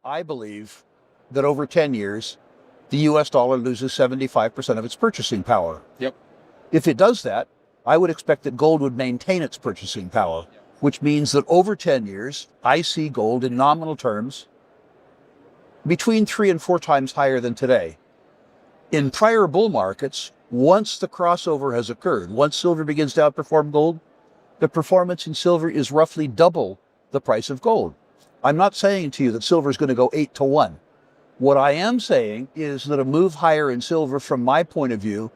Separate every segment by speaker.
Speaker 1: I believe that over 10 years, the US dollar loses 75% of its purchasing power.
Speaker 2: Yep.
Speaker 1: If it does that, I would expect that gold would maintain its purchasing power, which means that over 10 years, I see gold in nominal terms between 3 and 4 times higher than today. In prior bull markets, once the crossover has occurred, once silver begins to outperform gold, the performance in silver is roughly double the price of gold. I'm not saying to you that silver is going to go 8 to 1. What I am saying is that a move higher in silver, from my point of view,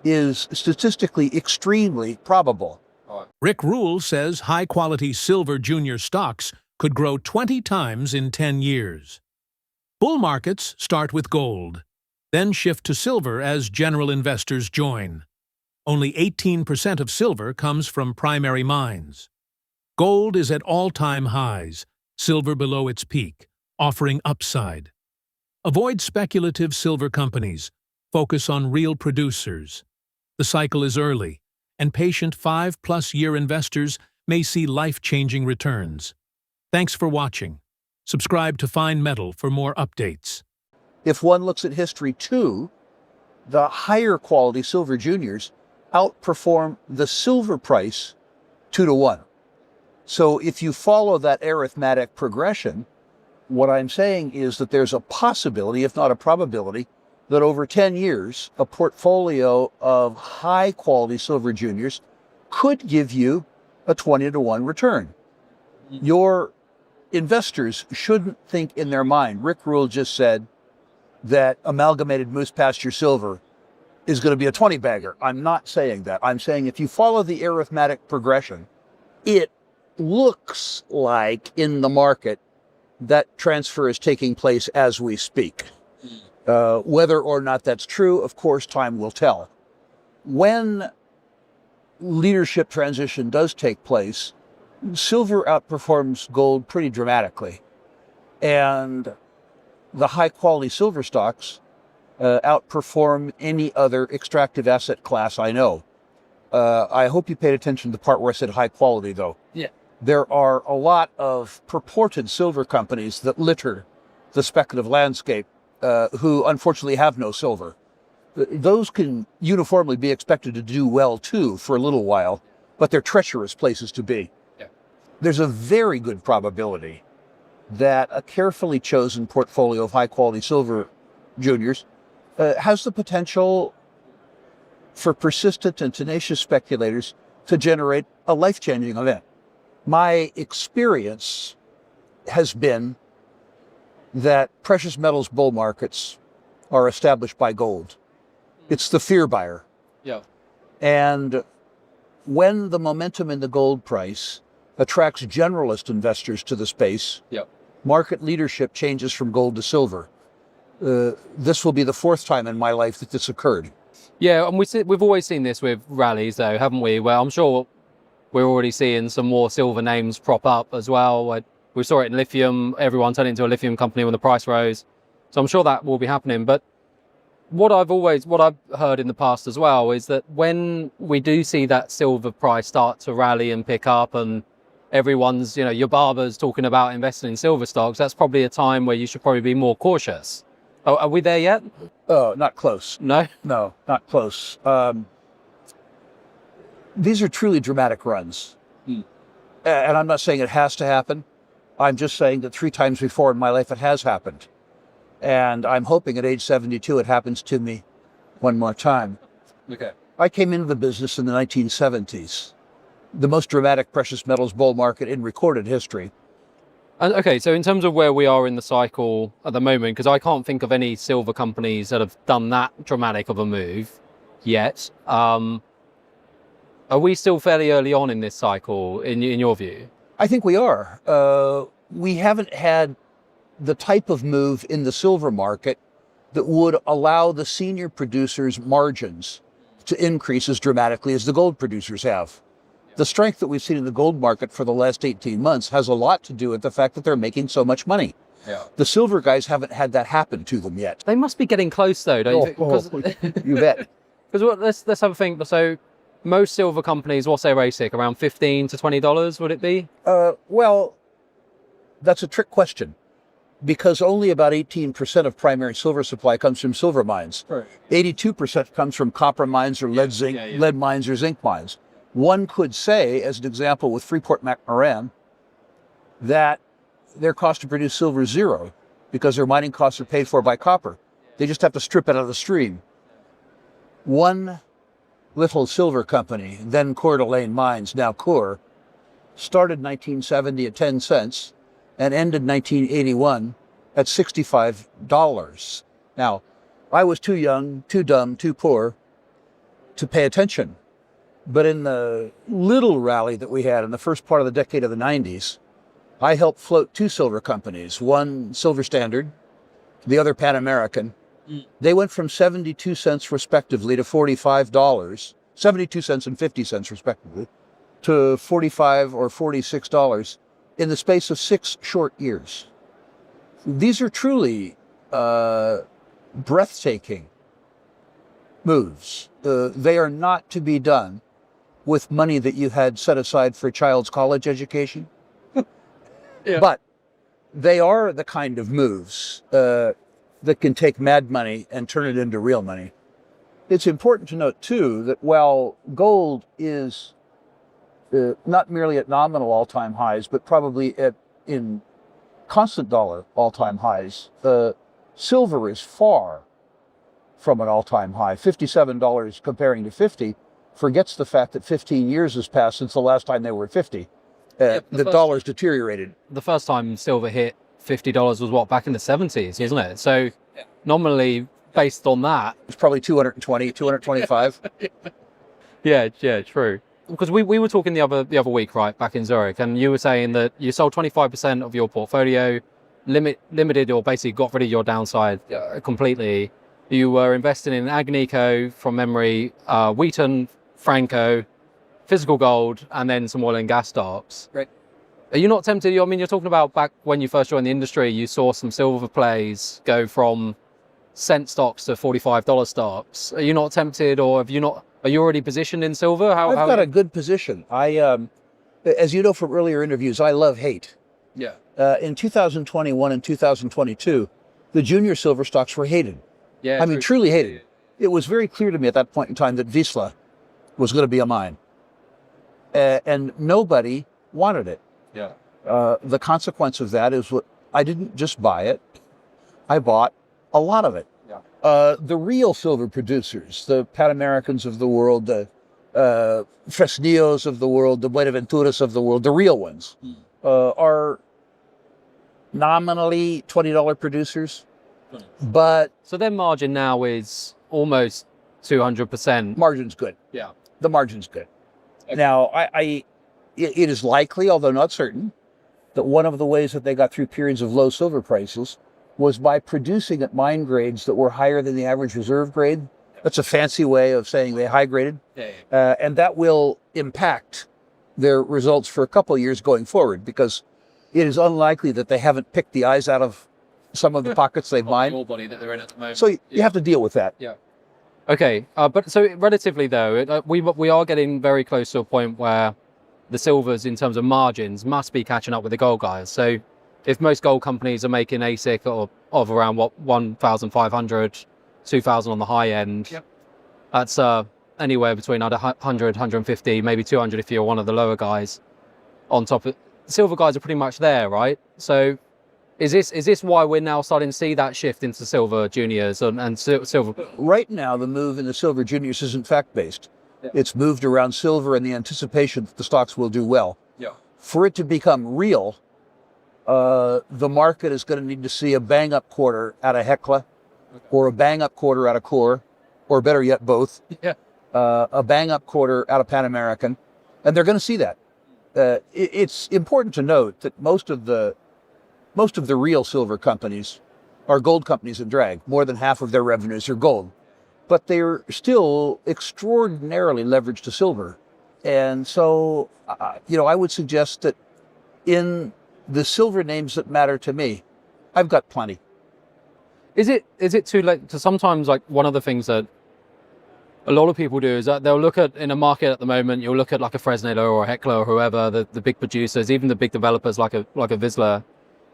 Speaker 1: is statistically extremely probable.
Speaker 3: Rick Rule says high-quality silver junior stocks could grow 20 times in 10 years. Bull markets start with gold, then shift to silver as general investors join. Only 18% of silver comes from primary mines. Gold is at all-time highs, silver below its peak, offering upside. Avoid speculative silver companies. Focus on real producers. The cycle is early, and patient 5+ year investors may see life-changing returns. Thanks for watching. Subscribe to Fine Metal for more updates.
Speaker 1: If one looks at history too, the higher quality silver juniors outperform the silver price 2 to 1. So if you follow that arithmetic progression, what I'm saying is that there's a possibility, if not a probability, that over 10 years, a portfolio of high quality silver juniors could give you a 20 to 1 return. Your investors shouldn't think in their mind, Rick Rule just said that Amalgamated Moose Pasture Silver is going to be a 20 bagger. I'm not saying that. I'm saying if you follow the arithmetic progression, it looks like in the market that transfer is taking place as we speak. Whether or not that's true, of course, time will tell. When leadership transition does take place, silver outperforms gold pretty dramatically. And the high-quality silver stocks outperform any other extractive asset class I know. I hope you paid attention to the part where I said high quality, though.
Speaker 2: Yeah.
Speaker 1: There are a lot of purported silver companies that litter the speculative landscape who unfortunately have no silver. Those can uniformly be expected to do well, too, for a little while, but they're treacherous places to be.
Speaker 2: Yeah.
Speaker 1: There's a very good probability that a carefully chosen portfolio of high-quality silver juniors has the potential for persistent and tenacious speculators to generate a life-changing event. My experience has been that precious metals bull markets are established by gold. It's the fear buyer.
Speaker 2: Yeah.
Speaker 1: And when the momentum in the gold price attracts generalist investors to the space,
Speaker 2: Yeah.
Speaker 1: market leadership changes from gold to silver. This will be the 4th time in my life that this occurred.
Speaker 2: Yeah, and we've always seen this with rallies, though, haven't we? Well, I'm sure we're already seeing some more silver names prop up as well. We saw it in lithium, everyone turned into a lithium company when the price rose. So I'm sure that will be happening. But what I've heard in the past as well is that when we do see that silver price start to rally and pick up, and everyone's, your barber's talking about investing in silver stocks, that's probably a time where you should probably be more cautious. Are we there yet?
Speaker 1: Oh, not close.
Speaker 2: No?
Speaker 1: No, not close. These are truly dramatic runs. And I'm not saying it has to happen. I'm just saying that 3 times before in my life it has happened. And I'm hoping at age 72 it happens to me one more time.
Speaker 2: Okay.
Speaker 1: I came into the business in the 1970s, the most dramatic precious metals bull market in recorded history.
Speaker 2: Okay, so in terms of where we are in the cycle at the moment, because I can't think of any silver companies that have done that dramatic of a move yet, are we still fairly early on in this cycle, in your view?
Speaker 1: I think we are. We haven't had the type of move in the silver market that would allow the senior producers' margins to increase as dramatically as the gold producers have. The strength that we've seen in the gold market for the last 18 months has a lot to do with the fact that they're making so much money.
Speaker 2: Yeah.
Speaker 1: The silver guys haven't had that happen to them yet.
Speaker 2: They must be getting close, though, don't you think?
Speaker 1: You bet.
Speaker 2: Because let's have a think. So most silver companies, what's their ASIC? Around $15 to $20, would it be?
Speaker 1: Well, that's a trick question. because only about 18% of primary silver supply comes from silver mines.
Speaker 2: Right.
Speaker 1: 82% comes from copper mines or lead mines or zinc mines. One could say, as an example with Freeport-McMoRan, that their cost to produce silver is zero because their mining costs are paid for by copper. They just have to strip it out of the stream. One little silver company, then Coeur d'Alene Mines, now Coeur, started 1970 at 10 cents and ended 1981 at $65. Now, I was too young, too dumb, too poor to pay attention. But in the little rally that we had in the first part of the decade of the 90s, I helped float two silver companies, one Silver Standard, the other Pan American. They went from 72 cents respectively to $45, 72 cents and 50 cents respectively, to $45 or $46 in the space of 6 short years. These are truly breathtaking moves. They are not to be done with money that you had set aside for a child's college education.
Speaker 2: Yeah.
Speaker 1: But they are the kind of moves that can take mad money and turn it into real money. It's important to note, too, that while gold is not merely at nominal all-time highs, but probably in constant dollar all-time highs, silver is far from an all-time high. $57 comparing to 50 forgets the fact that 15 years has passed since the last time they were at 50. The dollar's deteriorated.
Speaker 2: The first time silver hit $50 was back in the 70s, wasn't it? So nominally, based on that,
Speaker 1: It's probably 220, 225.
Speaker 2: yeah, true. Because we were talking the other week, right, back in Zurich, and you were saying that you sold 25% of your portfolio, limited or basically got rid of your downside completely. You were investing in Agnico, from memory, Wheaton, Franco, physical gold, and then some oil and gas stocks.
Speaker 1: Right.
Speaker 2: Are you not tempted? I mean, you're talking about back when you first joined the industry, you saw some silver plays go from cent stocks to $45 stocks. Are you not tempted, or are you already positioned in silver?
Speaker 1: I've got a good position. As you know from earlier interviews, I love hate.
Speaker 2: Yeah.
Speaker 1: In 2021 and 2022, the junior silver stocks were hated.
Speaker 2: Yeah.
Speaker 1: I mean, truly hated. It was very clear to me at that point in time that Vizsla was going to be a mine. And nobody wanted it.
Speaker 2: Yeah.
Speaker 1: The consequence of that is I didn't just buy it, I bought a lot of it.
Speaker 2: Yeah.
Speaker 1: The real silver producers, the Pan Americans of the world, the Fresnillos of the world, the Buenaventuras of the world, the real ones, are nominally $20 producers. But
Speaker 2: So their margin now is almost 200%.
Speaker 1: margin's good.
Speaker 2: Yeah.
Speaker 1: The margin's good. Now, it is likely, although not certain, that one of the ways that they got through periods of low silver prices was by producing at mine grades that were higher than the average reserve grade. That's a fancy way of saying they high graded.
Speaker 2: Yeah.
Speaker 1: And that will impact their results for a couple of years going forward, because it is unlikely that they haven't picked the eyes out of some of the pockets they've mined.
Speaker 2: The ore body that they're in at the moment.
Speaker 1: So you have to deal with that.
Speaker 2: Yeah. Okay, but so relatively though, we are getting very close to a point where the silvers, in terms of margins, must be catching up with the gold guys. So if most gold companies are making AISC of around 1,500, 2,000 on the high end,
Speaker 1: Yep.
Speaker 2: that's anywhere between 100, 150, maybe 200 if you're one of the lower guys. On top of silver guys are pretty much there, right? So is this why we're now starting to see that shift into silver juniors and silver?
Speaker 1: Right now, the move in the silver juniors isn't fact-based. Yeah. It's moved around silver in the anticipation that the stocks will do well.
Speaker 2: Yeah.
Speaker 1: For it to become real, the market is going to need to see a bang-up quarter out of Hecla, or a bang-up quarter out of Coeur, or better yet, both.
Speaker 2: Yeah.
Speaker 1: A bang-up quarter out of Pan American, and they're going to see that. It's important to note that most of the real silver companies are gold companies in drag. More than half of their revenues are gold. But they're still extraordinarily leveraged to silver. And so, I would suggest that in the silver names that matter to me, I've got plenty.
Speaker 2: Is it too late? To sometimes, like, one of the things that a lot of people do is that they'll look at, in a market at the moment, you'll look at like a Fresnillo or a Hecla or whoever, the big producers, even the big developers like a Vizsla,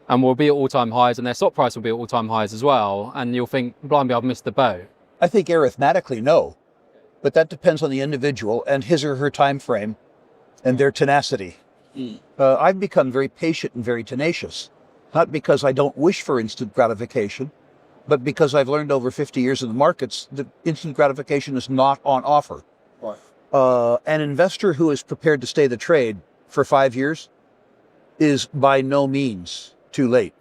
Speaker 2: and will be at all-time highs, and their stock price will be at all-time highs as well. And you'll think, blimey, I've missed the boat.
Speaker 1: I think arithmetically, no. But that depends on the individual and his or her time frame and their tenacity. I've become very patient and very tenacious, not because I don't wish for instant gratification, but because I've learned over 50 years in the markets that instant gratification is not on offer. An investor who is prepared to stay the trade for 5 years is by no means too late.